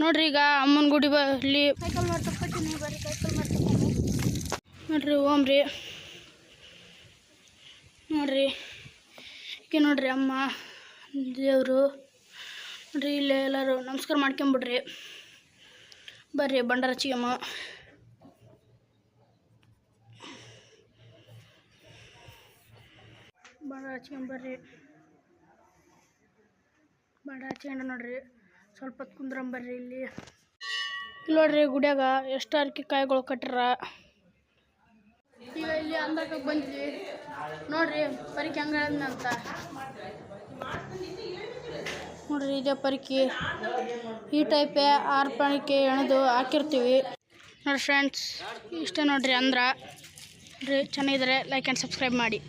ನೋಡ್ರಿ ಈಗ ಅಮ್ಮನ ಗುಡಿ ಬಲ್ಲಿ ಸೈಕಲ್ ಮಾಡ್ತಕ್ಕಂತೀನಿ ಬರ್ರಿ ಸೈಕಲ್ ಮಾಡ್ತಕ್ಕ ನೋಡ್ರಿ ಓಮ್ರಿ ನೋಡ್ರಿ ಈಗ ನೋಡ್ರಿ ಅಮ್ಮ ದೇವರು ನೋಡ್ರಿ ಇಲ್ಲೇ ಎಲ್ಲರೂ ನಮಸ್ಕಾರ ಮಾಡ್ಕೊಂಬಿಡ್ರಿ ಬರ್ರಿ ಬಂಡಾರ ಹಚ್ಚಿಯಮ್ಮ ಬಂಡಾರ ಹಚ್ಕೊಂಬರ್ರಿ ಬಂಡಾರ ಹಚ್ಕೊಂಡು ನೋಡ್ರಿ ಸ್ವಲ್ಪ ಹೊತ್ತು ಕುಂದ್ರಂಬರ್ರಿ ಇಲ್ಲಿ ನೋಡ್ರಿ ಗುಡಿಯಾಗ ಎಷ್ಟು ಅರ್ಕಿ ಕಾಯಿಗಳು ಕಟ್ಟಾರ ಈಗ ಇಲ್ಲಿ ಅಂದಕ್ಕೆ ಬಂದ್ವಿ ನೋಡ್ರಿ ಪರಿಕೆ ಹಂಗೆ ಅಂತ ನೋಡ್ರಿ ಇದೇ ಪರಿಕೆ ಈ ಟೈಪೇ 6 ಪರಿಕೆ ಎಣೆದು ಹಾಕಿರ್ತೀವಿ ನೋಡಿ ಫ್ರೆಂಡ್ಸ್ ಇಷ್ಟ ನೋಡ್ರಿ ಅಂದ್ರೆ ಚೆನ್ನಾಗಿದ್ರೆ ಲೈಕ್ ಆ್ಯಂಡ್ ಸಬ್ಸ್ಕ್ರೈಬ್ ಮಾಡಿ.